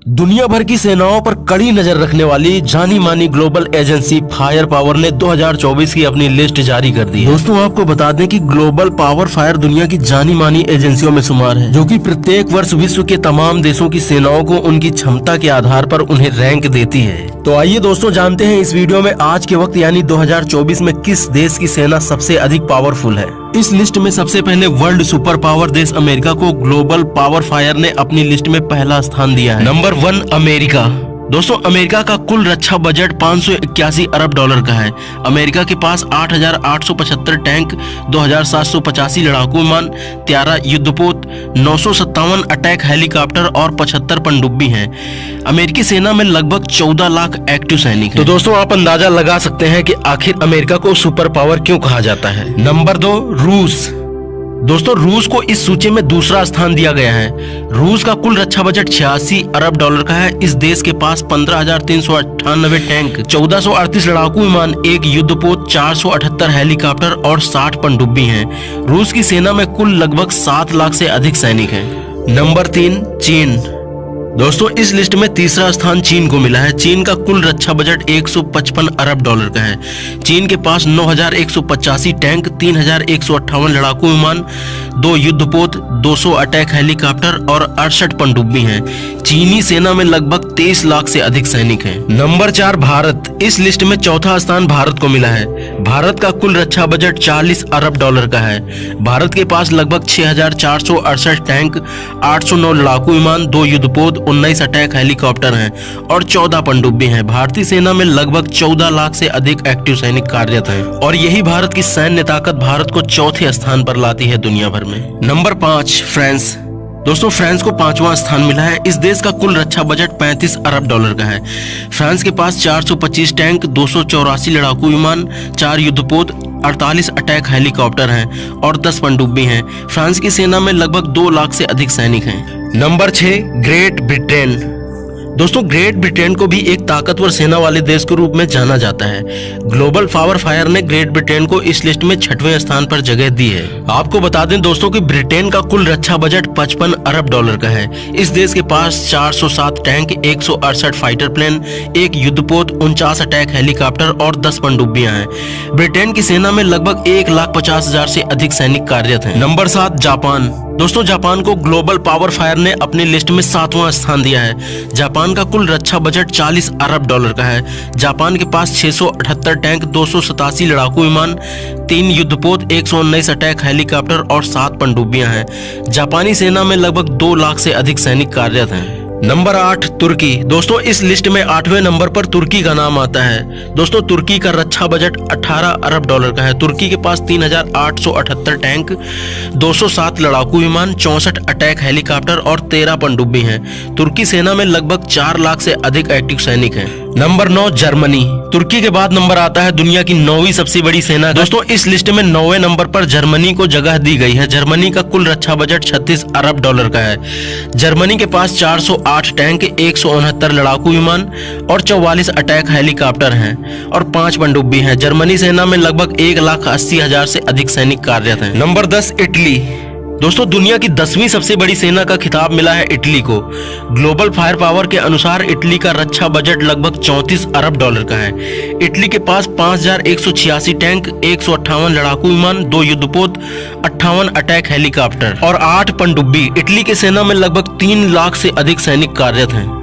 दुनिया भर की सेनाओं पर कड़ी नजर रखने वाली जानी मानी ग्लोबल एजेंसी फायर पावर ने 2024 की अपनी लिस्ट जारी कर दी है। दोस्तों आपको बता दें कि ग्लोबल पावर फायर दुनिया की जानी मानी एजेंसियों में शुमार है, जो कि प्रत्येक वर्ष विश्व के तमाम देशों की सेनाओं को उनकी क्षमता के आधार पर उन्हें रैंक देती है। तो आइए दोस्तों जानते हैं इस वीडियो में आज के वक्त यानी 2024 में किस देश की सेना सबसे अधिक पावरफुल है। इस लिस्ट में सबसे पहले वर्ल्ड सुपर पावर देश अमेरिका को ग्लोबल पावर फायर ने अपनी लिस्ट में पहला स्थान दिया है। Number 1 America. दोस्तों अमेरिका का कुल रक्षा बजट 581 अरब डॉलर का है। अमेरिका के पास 8,875 टैंक, 2,785 लड़ाकू विमान, 13 युद्धपोत, 957 अटैक हेलीकॉप्टर और 75 पनडुब्बी हैं। अमेरिकी सेना में लगभग 14 लाख एक्टिव सैनिक हैं। तो दोस्तों आप अंदाजा लगा सकते हैं कि आखिर अमेरिका को सुपर पावर क्यों कहा जाता है। नंबर 2 रूस। दोस्तों रूस को इस सूची में दूसरा स्थान दिया गया है। रूस का कुल रक्षा बजट 86 अरब डॉलर का है। इस देश के पास 15,398 टैंक, 1438 लड़ाकू विमान, 1 युद्धपोत, 478 हेलीकॉप्टर और 60 पनडुब्बी हैं। रूस की सेना में कुल लगभग 7 लाख से अधिक सैनिक हैं। नंबर 3 चीन। दोस्तों इस लिस्ट में तीसरा स्थान चीन को मिला है। चीन का कुल रक्षा बजट 155 अरब डॉलर का है। चीन के पास 9,185 टैंक, 3,158 लड़ाकू विमान, 2 युद्धपोत, 200 अटैक हेलीकॉप्टर और 68 पनडुब्बी हैं। चीनी सेना में लगभग 23 लाख से अधिक सैनिक हैं। नंबर 4 भारत। इस लिस्ट में चौथा स्थान भारत को मिला है। भारत का कुल रक्षा बजट 40 अरब डॉलर का है। भारत के पास लगभग 6,468 टैंक, 809 लड़ाकू विमान, 2 युद्धपोत, 19 अटैक हेलीकॉप्टर हैं और 14 पनडुब्बी हैं। भारतीय सेना में लगभग 14 लाख से अधिक एक्टिव सैनिक कार्यरत हैं और यही भारत की सैन्य ताकत भारत को चौथे स्थान पर लाती है दुनिया भर में। Number 5 France. दोस्तों फ्रांस को 5वां स्थान मिला है। इस देश का कुल रक्षा बजट 35 अरब डॉलर का है। फ्रांस के पास 425 टैंक, 284 लड़ाकू विमान, 4 युद्धपोत, 48 अटैक हेलीकॉप्टर हैं और 10 पनडुब्बी हैं। फ्रांस की सेना में लगभग 2 लाख से अधिक सैनिक हैं। Number 6 great Britain. दोस्तों ग्रेट ब्रिटेन को भी एक ताकतवर सेना वाले देश के रूप में जाना जाता है। ग्लोबल पावर फायर ने ग्रेट ब्रिटेन को इस लिस्ट में 6वें स्थान पर जगह दी है। आपको बता दें दोस्तों कि ब्रिटेन का कुल रक्षा बजट 55 अरब डॉलर का है। इस देश के पास 407 टैंक, 168 फाइटर प्लेन, 1 युद्धपोत, 49 अटैक हेलीकॉप्टर और 10 पनडुब्बियां हैं। ब्रिटेन की सेना में लगभग 1,50,000 से अधिक सैनिक कार्यरत हैं। Number 7 Japan. दोस्तों जापान को ग्लोबल पावर फायर ने अपनी लिस्ट में 7वां स्थान दिया है। जापान का कुल रक्षा बजट 40 अरब डॉलर का है। जापान के पास 678 टैंक, 287 लड़ाकू विमान, 3 युद्धपोत, 119 अटैक हेलीकॉप्टर और 7 पनडुब्बियां हैं। जापानी सेना में लगभग 2 लाख से अधिक सैनिक कार्यरत हैं। नंबर 8 तुर्की। दोस्तों इस लिस्ट में 8वें नंबर पर तुर्की का नाम आता है। दोस्तों तुर्की का रक्षा बजट 18 अरब डॉलर का है। तुर्की के पास 3,878 टैंक, 207 लड़ाकू विमान, 64 अटैक हेलीकॉप्टर और 13 पनडुब्बी हैं। तुर्की सेना में लगभग 4 लाख से अधिक एक्टिव सैनिक हैं। Number 9 Germany. तुर्की के बाद नंबर आता है दुनिया की 9वीं सबसे बड़ी सेना। दोस्तों इस लिस्ट में 9वें नंबर पर जर्मनी को जगह दी गई है। जर्मनी का कुल रक्षा बजट 36 अरब डॉलर का है। जर्मनी के पास 408 टैंक, 169 लड़ाकू विमान और 44 अटैक हेलीकॉप्टर हैं और 5 पनडुब्बी हैं। जर्मनी सेना में लगभग 1,80,000 से अधिक सैनिक कार्यरत हैं। Number 10 Italy. दोस्तों दुनिया की 10वीं सबसे बड़ी सेना का खिताब मिला है इटली को। ग्लोबल फायर पावर के अनुसार इटली का रक्षा बजट लगभग 34 अरब डॉलर का है। इटली के पास 5,186 टैंक, 158 लड़ाकू विमान, 2 युद्धपोत, 58 अटैक हेलीकॉप्टर और 8 पनडुब्बी। इटली की सेना में लगभग 3 लाख से अधिक सैनिक कार्यरत हैं।